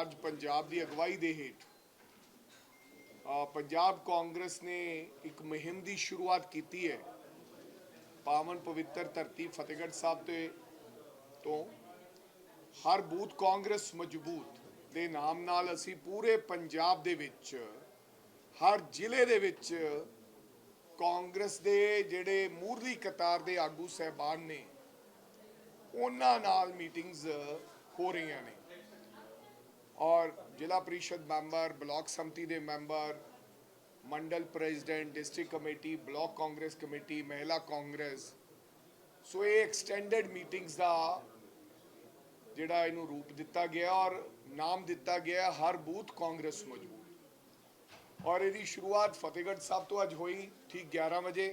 ਅੱਜ ਪੰਜਾਬ ਦੀ ਅਗਵਾਈ ਦੇ ਹੇਠ ਪੰਜਾਬ ਕਾਂਗਰਸ ਨੇ ਇੱਕ ਮੁਹਿੰਮ ਦੀ ਸ਼ੁਰੂਆਤ ਕੀਤੀ ਹੈ। ਪਾਵਨ ਪਵਿੱਤਰ ਧਰਤੀ ਫਤਿਹਗੜ੍ਹ ਸਾਹਿਬ ਤੋਂ ਹਰ ਬੂਥ ਕਾਂਗਰਸ ਮਜ਼ਬੂਤ ਦੇ ਨਾਮ ਨਾਲ ਅਸੀਂ ਪੂਰੇ ਪੰਜਾਬ ਦੇ ਵਿੱਚ ਹਰ ਜ਼ਿਲ੍ਹੇ ਦੇ ਵਿੱਚ ਕਾਂਗਰਸ ਦੇ ਜਿਹੜੇ ਮੂਰਲੀ ਕਤਾਰ ਦੇ ਆਗੂ ਸਹਿਬਾਨ ਨੇ ਉਹਨਾਂ ਨਾਲ ਮੀਟਿੰਗਸ ਹੋ ਰਹੀਆਂ ਨੇ और जिला परिषद मैंबर, ब्लॉक समिति के मैंबर, मंडल president, district committee, block Congress committee, महिला कांग्रेस, सो ये एक्सटेंडेड मीटिंग्स का जिहड़ा इनू रूप दिता गया और नाम दिता गया हर बूथ कांग्रेस मजबूत। और इसकी शुरुआत फतेहगढ़ साहब तो अज हुई ठीक 11 बजे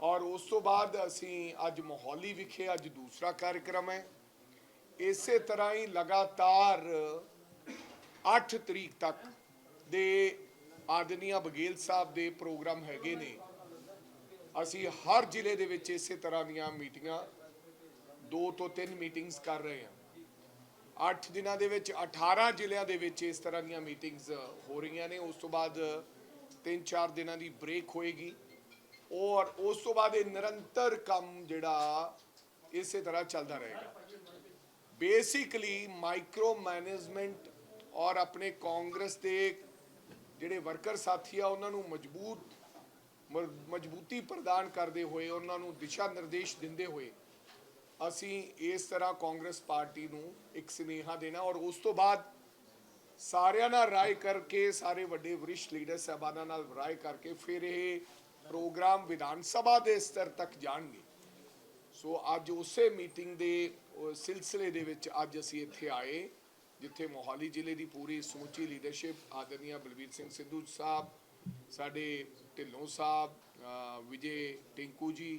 और उस तो बाद असी अज मोहाली विखे अज दूसरा कार्यक्रम है। इसे तरह ही लगातार 8 तरीक तक दे आदरणीय बघेल साहब दे प्रोग्राम हैगे ने। असी हर जिले दे विच इसे तरह दीयां मीटिंगां 2 तो 3 मीटिंग्स कर रहे हैं। 8 दिनों दे विच 18 जिलों दे विच इस तरह दीयां मीटिंग्स हो रही ने। उस तो बाद 3-4 दिनों की ब्रेक होएगी और उस तो बाद निरंतर काम जिहड़ा इसे तरह चलता रहेगा। बेसिकली माइक्रो मैनेजमेंट और अपने कांग्रेस के जिहड़े वर्कर साथी आ उन्होंने मजबूती प्रदान करते हुए उन्होंने दिशा निर्देश देंदे हुए असी इस तरह कांग्रेस पार्टी नूं एक सुनेहा देना और उस तो बाद सारियां नाल राय करके सारे वड्डे वरिष्ठ लीडर साहबानां नाल राय करके फिर ये प्रोग्राम विधान सभा के स्तर तक जाएंगे। सो अज उसे मीटिंग के सिलसिले दे विच अज असी इत्थे आए जिथे मोहाली जिले की पूरी समूची लीडरशिप आदरणीय बलबीर सिंह सिद्धू साहब, साडे ढिल्लों साहब, विजय टिंकू जी,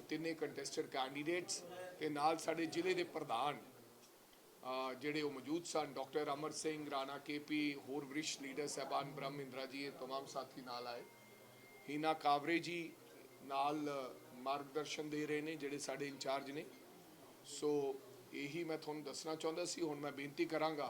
तिने कंटेस्टेड कैंडीडेट्स ते नाल साडे जिले के प्रधान जिहड़े वो मौजूद सन, डॉक्टर अमर सिंह राणा KP, होर वरिष्ठ लीडर साहबान ब्रह्म इंद्रा जी, तमाम साथी नाल आए। हीना कावरे जी नाल मार्गदर्शन दे रहे हैं जिहड़े साडे इंचार्ज ने। सो यही मैं तुहानूं दसना चाहुंदा सी। हुण मैं बेनती करांगा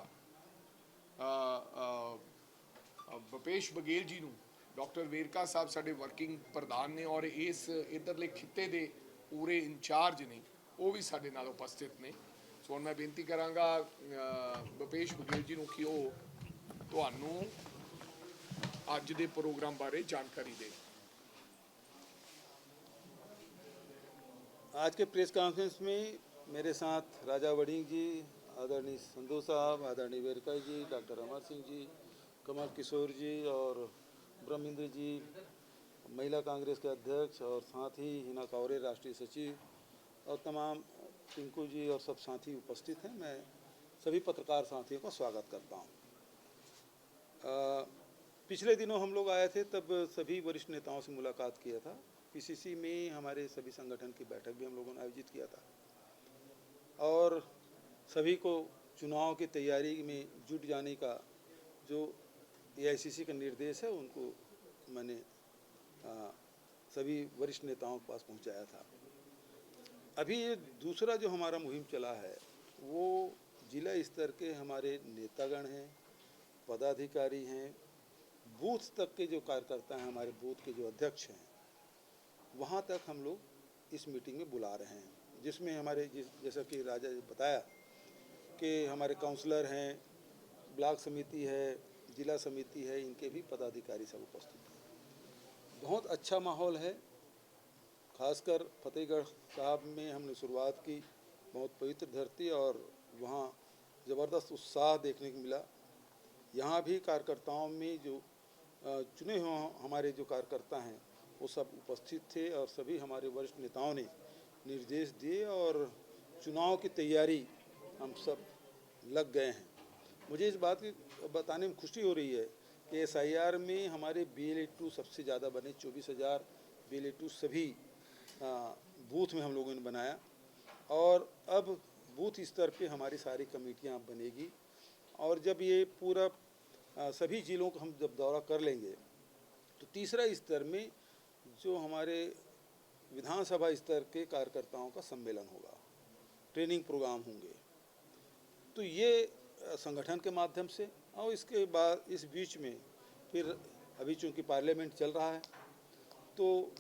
भूपेश बघेल जी नूं, डॉक्टर वेरका साहब साडे वर्किंग प्रधान ने और इस इधरले खिते दे पूरे इंचार्ज ने, वो भी साडे नाल उपस्थित ने। सो हुण मैं बेनती करांगा भूपेश बघेल जी नूं कि वो तुहानूं अज दे प्रोग्राम बारे जानकारी दें। आज के प्रेस कॉन्फ्रेंस में मेरे साथ राजा वड़िंग जी, आदरणीय संधू साहब, आदरणीय वेरका जी, डॉक्टर अमर सिंह जी, कमल किशोर जी और ब्रह्मेंद्र जी, महिला कांग्रेस के अध्यक्ष, और साथ ही हिना कावरे राष्ट्रीय सचिव और तमाम टिंकू जी और सब साथी उपस्थित हैं। मैं सभी पत्रकार साथियों का स्वागत करता हूँ। पिछले दिनों हम लोग आए थे तब सभी वरिष्ठ नेताओं से मुलाकात किया था। PCC में हमारे सभी संगठन की बैठक भी हम लोगों ने आयोजित किया था और सभी को चुनाव की तैयारी में जुट जाने का जो AICC का निर्देश है उनको मैंने सभी वरिष्ठ नेताओं के पास पहुंचाया था। अभी ये दूसरा जो हमारा मुहिम चला है वो जिला स्तर के हमारे नेतागण हैं, पदाधिकारी हैं, बूथ तक के जो कार्यकर्ता हैं, हमारे बूथ के जो अध्यक्ष हैं, वहाँ तक हम लोग इस मीटिंग में बुला रहे हैं, जिसमें हमारे जैसा कि राजा जी बताया कि हमारे काउंसलर हैं, ब्लॉक समिति है, जिला समिति है, इनके भी पदाधिकारी सब उपस्थित हैं। बहुत अच्छा माहौल है। खासकर फतेहगढ़ साहब में हमने शुरुआत की, बहुत पवित्र धरती और वहाँ ज़बरदस्त उत्साह देखने को मिला। यहाँ भी कार्यकर्ताओं में जो चुने हुए हमारे जो कार्यकर्ता हैं वो सब उपस्थित थे और सभी हमारे वरिष्ठ नेताओं ने निर्देश दिए और चुनाव की तैयारी हम सब लग गए हैं। मुझे इस बात की बताने में खुशी हो रही है कि SIR में हमारे BLA-2 सबसे ज़्यादा बने, 24,000 BLA-2 सभी बूथ में हम लोगों ने बनाया और अब बूथ स्तर पे हमारी सारी कमेटियाँ बनेगी और जब ये पूरा सभी ज़िलों को हम जब दौरा कर लेंगे तो तीसरा स्तर में जो हमारे विधानसभा स्तर के कार्यकर्ताओं का सम्मेलन होगा, ट्रेनिंग प्रोग्राम होंगे। तो ये संगठन के माध्यम से, और इसके बाद इस बीच में फिर अभी चूँकि पार्लियामेंट चल रहा है, तो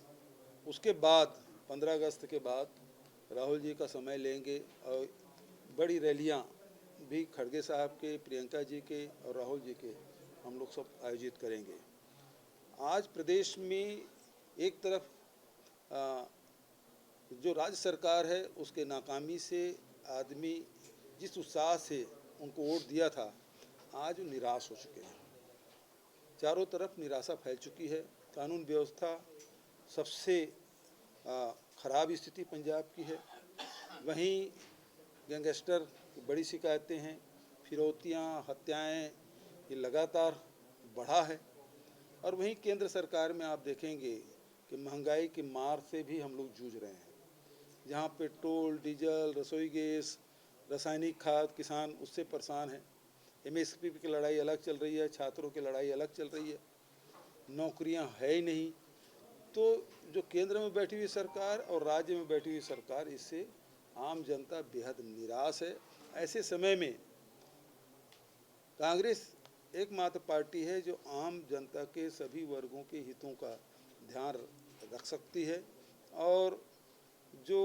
उसके बाद 15 अगस्त के बाद राहुल जी का समय लेंगे और बड़ी रैलियां भी खड़गे साहब के, प्रियंका जी के और राहुल जी के हम लोग सब आयोजित करेंगे। आज प्रदेश में एक तरफ जो राज्य सरकार है उसके नाकामी से आदमी जिस उत्साह से उनको वोट दिया था, आज वो निराश हो चुके हैं। चारों तरफ निराशा फैल चुकी है। कानून व्यवस्था सबसे ख़राब स्थिति पंजाब की है। वहीं गैंगस्टर की बड़ी शिकायतें हैं, फिरौतियाँ, हत्याएं, ये लगातार बढ़ा है। और वहीं केंद्र सरकार में आप देखेंगे कि महंगाई की मार से भी हम लोग जूझ रहे हैं, जहां पेट्रोल, डीजल, रसोई गैस, रासायनिक खाद, किसान उससे परेशान है। एमएसपी की लड़ाई अलग चल रही है, छात्रों की लड़ाई अलग चल रही है, नौकरियां है ही नहीं। तो जो केंद्र में बैठी हुई सरकार और राज्य में बैठी हुई सरकार, इससे आम जनता बेहद निराश है। ऐसे समय में कांग्रेस एकमात्र पार्टी है जो आम जनता के सभी वर्गों के हितों का ध्यान रख सकती है। और जो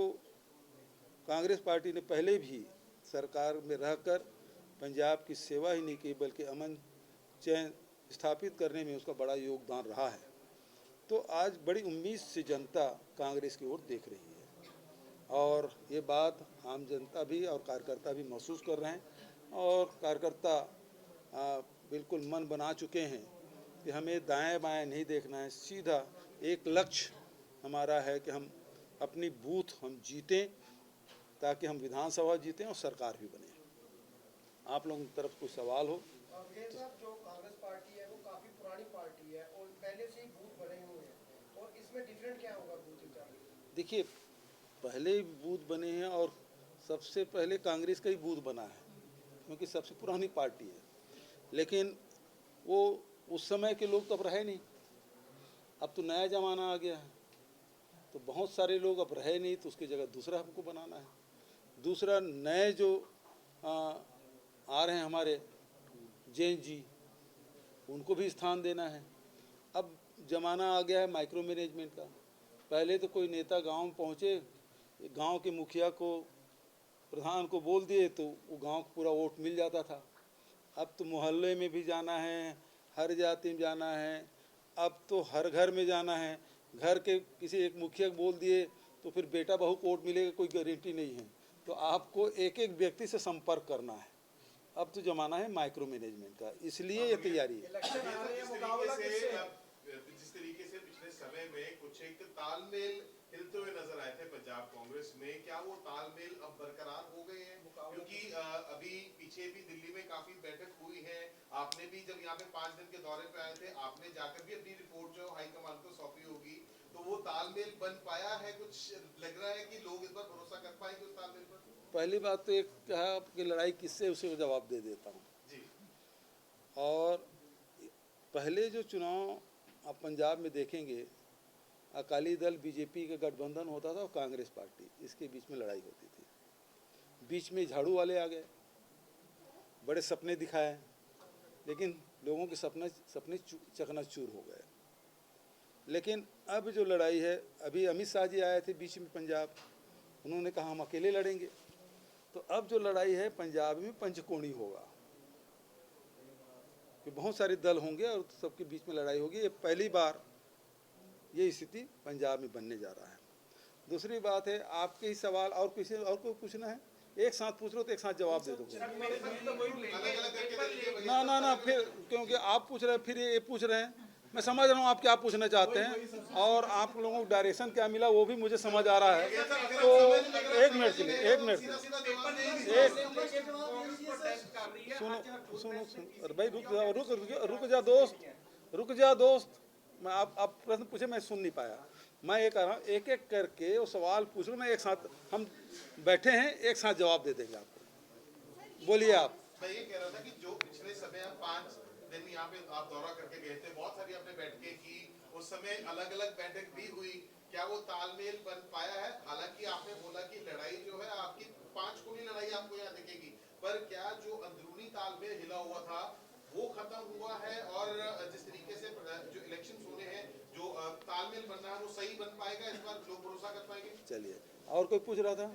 कांग्रेस पार्टी ने पहले भी सरकार में रहकर पंजाब की सेवा ही नहीं की, बल्कि अमन चैन स्थापित करने में उसका बड़ा योगदान रहा है। तो आज बड़ी उम्मीद से जनता कांग्रेस की ओर देख रही है, और ये बात आम जनता भी और कार्यकर्ता भी महसूस कर रहे हैं। और कार्यकर्ता बिल्कुल मन बना चुके हैं कि हमें दाएं बाएं नहीं देखना है, सीधा एक लक्ष्य हमारा है कि हम अपनी बूथ हम जीतें, ताकि हम विधानसभा जीतें और सरकार भी बने। आप लोगों की तरफ कोई सवाल हो? विजय साहब, जो कांग्रेस पार्टी है वो काफी पुरानी पार्टी है और पहले से ही बूथ बने हुए हैं, और इसमें डिफरेंट क्या होगा बूथ इंचार्ज? देखिए, पहले ही बूथ बने हैं और सबसे पहले कांग्रेस का ही बूथ बना है, क्योंकि सबसे पुरानी पार्टी है। लेकिन वो उस समय के लोग तो अब रहे नहीं, अब तो नया ज़माना आ गया है, तो बहुत सारे लोग अब रहे नहीं, तो उसकी जगह दूसरा हमको बनाना है। दूसरा, नए जो आ रहे हैं हमारे जैन जी, उनको भी स्थान देना है। अब ज़माना आ गया है माइक्रो मैनेजमेंट का। पहले तो कोई नेता गांव में पहुँचे, गांव के मुखिया को, प्रधान को बोल दिए तो वो गांव को पूरा वोट मिल जाता था। अब तो मोहल्ले में भी जाना है, हर जाति में जाना है, अब तो हर घर में जाना है। घर के किसी एक मुखिया को बोल दिए तो फिर बेटा बहू को वोट मिलेगा, कोई गारंटी नहीं है। तो आपको एक एक व्यक्ति से संपर्क करना है। अब तो ज़माना है माइक्रो मैनेजमेंट का, इसलिए ये तैयारी है। इलेक्शन आ रहे हैं, मुकाबला किससे है? जिस तरीके से पिछले समय में कुछ एक तालमेल हिलते हुए नजर आए थे पंजाब कांग्रेस में, क्या वो तालमेल अब बरकरार हो गए हैं? क्योंकि अभी पीछे भी दिल्ली में काफी बैठक हुई है, आपने भी जब यहाँ पे 5 दिन के दौरे पे आए थे, आपने जाकर भी अपनी रिपोर्ट जो हाईकमान को सौंपी होगी, तो वो तालमेल बन पाया है? कुछ लग रहा है कि लोग इस पर भरोसा कर पाएंगे उस तालमेल पर? पहली बात तो एक कहा कि लड़ाई किससे, उसे जवाब दे देता हूँ। जी। और पहले जो चुनाव आप पंजाब में देखेंगे, अकाली दल बीजेपी का गठबंधन होता था और कांग्रेस पार्टी, इसके बीच में लड़ाई होती थी। बीच में झाड़ू वाले आ गए, बड़े सपने दिखाए, लेकिन लोगों के सपने चकनाचूर हो गए। लेकिन अब जो लड़ाई है, अभी अमित शाह जी आए थे बीच में पंजाब, उन्होंने कहा हम अकेले लड़ेंगे। तो अब जो लड़ाई है पंजाब में पंचकोणी होगा, कि बहुत सारे दल होंगे और सबके बीच में लड़ाई होगी। ये पहली बार ये स्थिति पंजाब में बनने जा रहा है। दूसरी बात है, आपके ही सवाल और किसी और को पूछना है, एक साथ पूछ लो तो एक साथ जवाब दे दो। ना फिर क्योंकि आप पूछ रहे हैं, फिर ये पूछ रहे हैं, मैं समझ रहा हूँ आप क्या पूछना चाहते हैं, और आप लोगों को डायरेक्शन क्या मिला वो भी मुझे समझ आ रहा है। तो एक मिनट के लिए सुनो भाई, रुक जा दोस्त। मैं आप प्रश्न पूछे, मैं सुन नहीं पाया। मैं ये कह रहा हूँ, एक एक करके वो सवाल पूछ लो, मैं एक साथ, हम बैठे हैं, एक साथ जवाब दे देंगे आपको। बोलिए आप। मैं ये कह रहा था कि जो पिछले समय हम 5 दिन यहाँ पे आप दौरा करके गए थे, बहुत सारी आपने बैठकें की, उस समय अलग अलग बैठक भी हुई, क्या वो तालमेल बन पाया है? हालांकि आपने बोला कि लड़ाई जो है आपकी 5 कोणी लड़ाई आपको यहाँ दिखेगी, पर क्या जो अंदरूनी तालमेल लगा हुआ था वो खत्म हुआ है और जिस तरीके से जो इलेक्शंस होने हैं, जो तालमेल बन रहा है वो सही बन पाएगा, इस बार लोग भरोसा कर पाएंगे? चलिए, और कोई पूछ रहा था?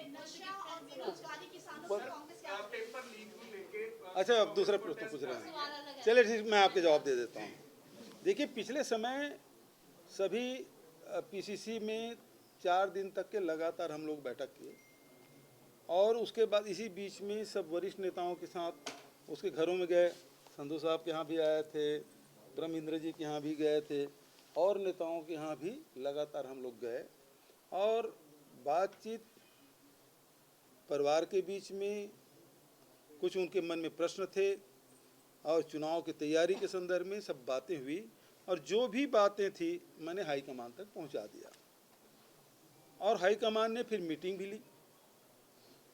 नशा और बेरोजगारी किसानों से कांग्रेस क्या पेपर लीक को लेके अच्छा, अब दूसरा प्रश्न पूछ रहे हैं। चलिए ठीक, मैं आपके जवाब दे देता हूँ। देखिए, पिछले समय सभी पीसीसी में 4 दिन तक के लगातार हम लोग बैठक किए और उसके बाद इसी बीच में सब वरिष्ठ नेताओं के साथ उसके घरों में गए। संधू साहब के यहाँ भी आए थे, ब्रह्मेंद्र जी के यहाँ भी गए थे और नेताओं के यहाँ भी लगातार हम लोग गए और बातचीत, परिवार के बीच में कुछ उनके मन में प्रश्न थे और चुनाव की तैयारी के संदर्भ में सब बातें हुई और जो भी बातें थी मैंने हाईकमान तक पहुंचा दिया और हाईकमान ने फिर मीटिंग भी ली।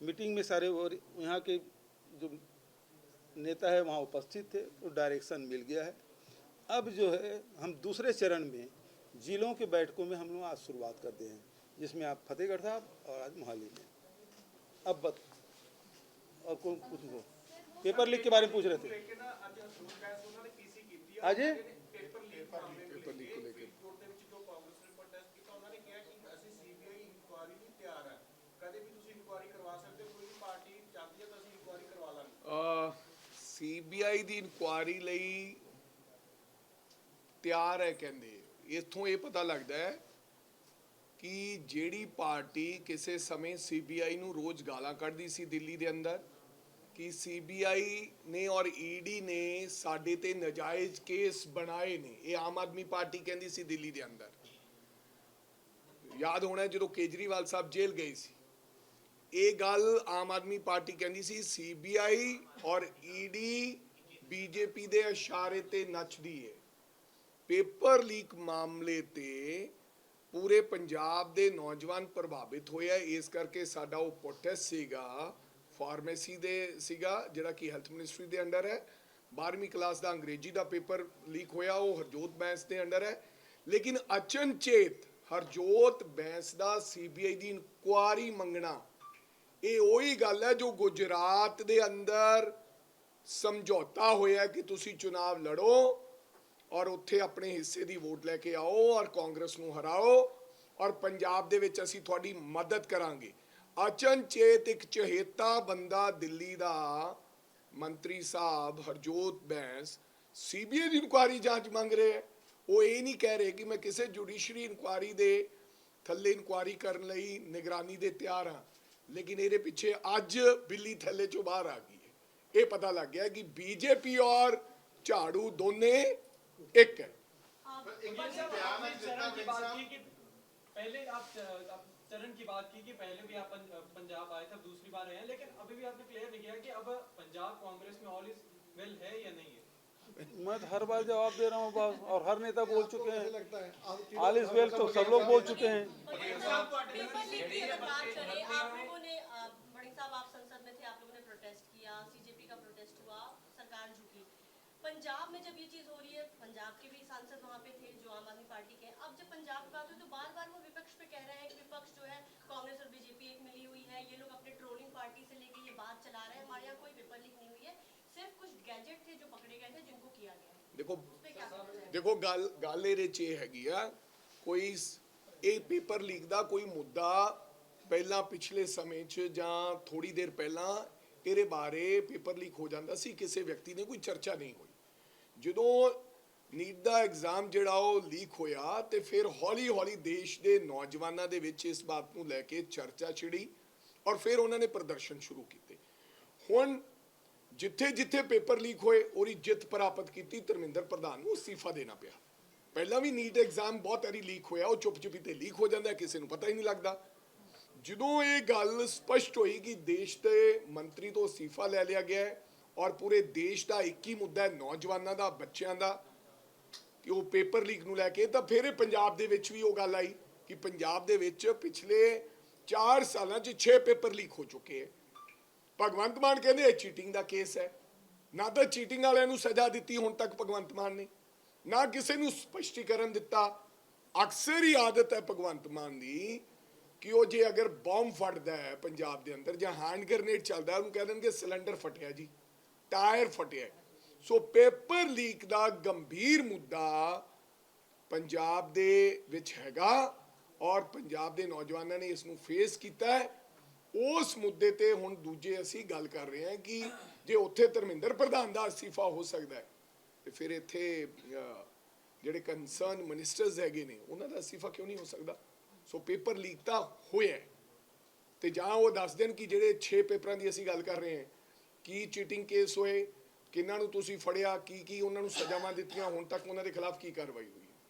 मीटिंग में सारे और यहाँ के जो नेता है वहाँ उपस्थित थे, तो डायरेक्शन मिल गया है। अब जो है हम दूसरे चरण में जिलों के बैठकों में हम लोग आज शुरुआत करते हैं, जिसमें आप फतेहगढ़ साहब और आज मोहाली में। अब और कौन कुछ पेपर लीक के बारे में पूछ रहे थे आज? ਸੀਬੀਆਈ ਦੀ ਇਨਕੁਆਇਰੀ ਲਈ ਤਿਆਰ ਹੈ ਕਹਿੰਦੇ। ਇਥੋਂ ਇਹ ਪਤਾ ਲੱਗਦਾ ਹੈ ਕਿ ਜਿਹੜੀ ਪਾਰਟੀ ਕਿਸੇ ਸਮੇਂ ਸੀਬੀਆਈ ਨੂੰ ਰੋਜ਼ ਗਾਲਾਂ ਕੱਢਦੀ ਸੀ ਦਿੱਲੀ ਦੇ ਅੰਦਰ, ਕਿ ਸੀਬੀਆਈ ਨੇ ਔਰ ਈਡੀ ਨੇ ਸਾਡੇ ਤੇ ਨਜਾਇਜ਼ ਕੇਸ ਬਣਾਏ ਨੇ, ਇਹ ਆਮ ਆਦਮੀ ਪਾਰਟੀ ਕਹਿੰਦੀ ਸੀ ਦਿੱਲੀ ਦੇ ਅੰਦਰ। ਯਾਦ ਹੋਣਾ ਜਦੋਂ ਕੇਜਰੀਵਾਲ ਸਾਹਿਬ ਜੇਲ੍ਹ ਗਏ ਸੀ, ਇਹ ਗੱਲ ਆਮ ਆਦਮੀ ਪਾਰਟੀ ਕਹਿੰਦੀ ਸੀ ਸੀਬੀਆਈ ਔਰ ਈਡੀ ਬੀਜੇਪੀ ਦੇ ਇਸ਼ਾਰੇ ਤੇ ਨੱਚਦੀ ਹੈ। ਪੇਪਰ ਲੀਕ ਮਾਮਲੇ ਤੇ ਪੂਰੇ ਪੰਜਾਬ ਦੇ ਨੌਜਵਾਨ ਪ੍ਰਭਾਵਿਤ ਹੋਏ ਆ, ਇਸ ਕਰਕੇ ਸਾਡਾ ਉਹ ਪ੍ਰੋਟੈਸਟ ਸੀਗਾ ਫਾਰਮੇਸੀ ਦੇ ਸੀਗਾ ਜਿਹੜਾ ਕਿ ਹੈਲਥ ਮਿਨਿਸਟਰੀ ਦੇ ਅੰਡਰ ਹੈ। 12ਵੀਂ ਕਲਾਸ ਦਾ ਅੰਗਰੇਜ਼ੀ ਦਾ ਪੇਪਰ ਲੀਕ ਹੋਇਆ, ਉਹ ਹਰਜੋਤ ਬੈਂਸ ਦੇ ਅੰਡਰ ਹੈ। ਲੇਕਿਨ ਅਚਨਚੇਤ ਹਰਜੋਤ ਬੈਂਸ ਦਾ ਸੀਬੀਆਈ ਦੀ ਇਨਕੁਆਇਰੀ ਮੰਗਣਾ, ਇਹ ਉਹੀ ਗੱਲ ਹੈ ਜੋ ਗੁਜਰਾਤ ਦੇ ਅੰਦਰ ਸਮਝੌਤਾ ਹੋਇਆ ਕਿ ਤੁਸੀਂ ਚੁਣਾਵ ਲੜੋ ਔਰ ਉੱਥੇ ਆਪਣੇ ਹਿੱਸੇ ਦੀ ਵੋਟ ਲੈ ਕੇ ਆਓ ਔਰ ਕਾਂਗਰਸ ਨੂੰ ਹਰਾਓ ਔਰ ਪੰਜਾਬ ਦੇ ਵਿੱਚ ਅਸੀਂ ਤੁਹਾਡੀ ਮਦਦ ਕਰਾਂਗੇ। ਅਚਨਚੇਤ ਇੱਕ ਚਹੇਤਾ ਬੰਦਾ ਦਿੱਲੀ ਦਾ ਮੰਤਰੀ ਸਾਹਿਬ ਹਰਜੋਤ ਬੈਂਸ ਸੀਬੀਆਈ ਦੀ ਇਨਕੁਆਇਰੀ ਜਾਂਚ ਮੰਗ ਰਹੇ ਹੈ। ਉਹ ਇਹ ਨਹੀਂ ਕਹਿ ਰਹੇ ਕਿ ਮੈਂ ਕਿਸੇ ਜੁਡੀਸ਼ਰੀ ਇਨਕੁਆਇਰੀ ਦੇ ਥੱਲੇ ਇਨਕੁਆਇਰੀ ਕਰਨ ਲਈ ਨਿਗਰਾਨੀ ਦੇ ਤਿਆਰ ਹਾਂ, ਲੇਕਿਨ ਇਹਦੇ ਪਿੱਛੇ ਅੱਜ ਬਿੱਲੀ ਥੱਲੇ ਚੋਂ ਬਾਹਰ ਆ ਗਈ ਹੈ। ਇਹ ਪਤਾ ਲੱਗ ਗਿਆ ਕਿ बीजेपी और झाड़ू दोने एक है। पहले आप चरण की बात की कि पहले भी आप पंजाब आए थे, दूसरी बार आए हैं, लेकिन अभी भी आपने क्लियर नहीं किया कि अब पंजाब कांग्रेस में ऑल इज वेल है या नहीं है। मैं तो हर बार जवाब दे रहा हूँ बस, और हर नेता बोल चुके हैं ऑल इज वेल, तो सब लोग बोल चुके हैं। पंजाब में जब ये चीज हो रही है, पंजाब के भी सांसद वहाँ पे थे जो आम आदमी पार्टी के, अब जब पंजाब का तो बार बार वो विपक्ष पे कह रहे हैं कि विपक्ष जो है कांग्रेस और बीजेपी एक मिली हुई है, ये लोग अपने ट्रोलिंग पार्टी से लेके ये बात चला रहे हैं, हमारे यहाँ कोई पेपर लीक नहीं हुई है, सिर्फ कुछ गैजेट थे जो पकड़े गए थे जिनको किया गया है। देखो गल ਇਹਦੇ 'ਚ ਇਹ ਹੈਗੀ ਆ, ਕੋਈ ਇਹ ਪੇਪਰ ਲੀਕ ਦਾ ਕੋਈ ਮੁੱਦਾ ਪਹਿਲਾਂ ਪਿਛਲੇ ਸਮੇਂ 'ਚ ਜਾਂ ਥੋੜੀ ਦੇਰ ਪਹਿਲਾਂ ਇਹਦੇ ਬਾਰੇ ਪੇਪਰ ਲੀਕ ਹੋ ਜਾਂਦਾ ਸੀ, ਕਿਸੇ ਵਿਅਕਤੀ ਨੇ ਕੋਈ ਚਰਚਾ ਨਹੀਂ ਹੋਈ। ਜਦੋਂ ਨੀਟ ਦਾ ਐਗਜ਼ਾਮ ਜਿਹੜਾ ਉਹ ਲੀਕ ਹੋਇਆ ਤੇ ਫਿਰ ਹੌਲੀ ਹੌਲੀ ਦੇਸ਼ ਦੇ ਨੌਜਵਾਨਾਂ ਦੇ ਵਿੱਚ ਇਸ ਬਾਤ ਨੂੰ ਲੈ ਕੇ ਚਰਚਾ ਛਿੜੀ ਔਰ ਫਿਰ ਉਹਨਾਂ ਨੇ ਪ੍ਰਦਰਸ਼ਨ ਸ਼ੁਰੂ ਕੀਤੇ। ਹੁਣ ਜਿੱਥੇ ਜਿੱਥੇ ਪੇਪਰ ਲੀਕ ਹੋਏ ਉਹਦੀ ਜਿੱਤ ਪ੍ਰਾਪਤ ਕੀਤੀ ਧਰਮਿੰਦਰ ਪ੍ਰਧਾਨ ਨੂੰ ਅਸਤੀਫਾ ਦੇਣਾ ਪਿਆ। ਪਹਿਲਾਂ ਵੀ ਨੀਟ ਐਗਜ਼ਾਮ ਬਹੁਤ ਵਾਰੀ ਲੀਕ ਹੋਇਆ, ਉਹ ਚੁੱਪ ਚੁਪੀਤੇ ਲੀਕ ਹੋ ਜਾਂਦਾ, ਕਿਸੇ ਨੂੰ ਪਤਾ ਹੀ ਨਹੀਂ ਲੱਗਦਾ। ਜਦੋਂ ਇਹ ਗੱਲ ਸਪਸ਼ਟ ਹੋਈ ਕਿ ਦੇਸ਼ ਦੇ ਮੰਤਰੀ ਤੋਂ ਅਸਤੀਫਾ ਲੈ ਲਿਆ ਗਿਆ ਹੈ ਔਰ ਪੂਰੇ ਦੇਸ਼ ਦਾ ਇੱਕ ਹੀ ਮੁੱਦਾ ਹੈ ਨੌਜਵਾਨਾਂ ਦਾ, ਬੱਚਿਆਂ ਦਾ, ਕਿ ਉਹ ਪੇਪਰ ਲੀਕ ਨੂੰ ਲੈ ਕੇ, ਤਾਂ ਫਿਰ ਇਹ ਪੰਜਾਬ ਦੇ ਵਿੱਚ ਵੀ ਉਹ ਗੱਲ ਆਈ ਕਿ ਪੰਜਾਬ ਦੇ ਵਿੱਚ ਪਿਛਲੇ 4 ਸਾਲਾਂ 'ਚ 6 ਪੇਪਰ ਲੀਕ ਹੋ ਚੁੱਕੇ ਹੈ। ਭਗਵੰਤ ਮਾਨ ਕਹਿੰਦੇ ਇਹ ਚੀਟਿੰਗ ਦਾ ਕੇਸ ਹੈ। ਨਾ ਤਾਂ ਚੀਟਿੰਗ ਵਾਲਿਆਂ ਨੂੰ ਸਜ਼ਾ ਦਿੱਤੀ ਹੁਣ ਤੱਕ ਭਗਵੰਤ ਮਾਨ ਨੇ, ਨਾ ਕਿਸੇ ਨੂੰ ਸਪਸ਼ਟੀਕਰਨ ਦਿੱਤਾ। ਅਕਸਰ ਹੀ ਆਦਤ ਹੈ ਭਗਵੰਤ ਮਾਨ ਦੀ ਕਿ ਉਹ ਜੇ ਅਗਰ ਬੰਬ ਫਟਦਾ ਹੈ ਪੰਜਾਬ ਦੇ ਅੰਦਰ ਜਾਂ ਹੈਂਡ ਗ੍ਰੇਨੇਡ ਚੱਲਦਾ, ਉਹਨੂੰ ਕਹਿ ਦੇਣਗੇ ਸਿਲੰਡਰ ਫਟਿਆ ਜੀ, ਟਾਇਰ ਫਟਿਆ। ਸੋ ਪੇਪਰ ਲੀਕ ਦਾ ਗੰਭੀਰ ਮੁੱਦਾ ਪੰਜਾਬ ਦੇ ਵਿੱਚ ਹੈਗਾ ਔਰ ਪੰਜਾਬ ਦੇ ਨੌਜਵਾਨਾਂ ਨੇ ਇਸ ਨੂੰ ਫੇਸ ਕੀਤਾ ਹੈ। ਉਸ ਮੁੱਦੇ ਤੇ ਹੁਣ ਦੂਜੇ ਅਸੀਂ ਗੱਲ ਕਰ ਰਹੇ ਹਾਂ ਕਿ ਜੇ ਉੱਥੇ ਧਰਮਿੰਦਰ ਪ੍ਰਧਾਨ ਦਾ ਅਸਤੀਫਾ ਹੋ ਸਕਦਾ ਹੈ ਤੇ ਫਿਰ ਇੱਥੇ ਜਿਹੜੇ ਕੰਸਰਨ ਮਿਨਿਸਟਰਸ ਹੈਗੇ ਨੇ ਉਹਨਾਂ ਦਾ ਅਸਤੀਫਾ ਕਿਉਂ ਨਹੀਂ ਹੋ ਸਕਦਾ। ਸੋ ਪੇਪਰ ਲੀਕ ਤਾਂ ਹੋਇਆ ਹੈ ਤੇ ਜਾਂ ਉਹ ਦੱਸ ਦੇਣ ਕਿ ਜਿਹੜੇ 6 ਪੇਪਰਾਂ ਦੀ ਅਸੀਂ ਗੱਲ ਕਰ ਰਹੇ ਹਾਂ ਕੀ ਚੀਟਿੰਗ ਕੇਸ ਹੋਏ, ਕਿਹਨਾਂ ਨੂੰ ਤੁਸੀਂ ਫੜਿਆ, ਕੀ ਉਹਨਾਂ ਨੂੰ ਸਜ਼ਾਵਾਂ ਦਿੱਤੀਆਂ, ਹੁਣ ਤੱਕ ਉਹਨਾਂ ਦੇ ਖਿਲਾਫ ਕੀ ਕਾਰਵਾਈ ਹੋਈ।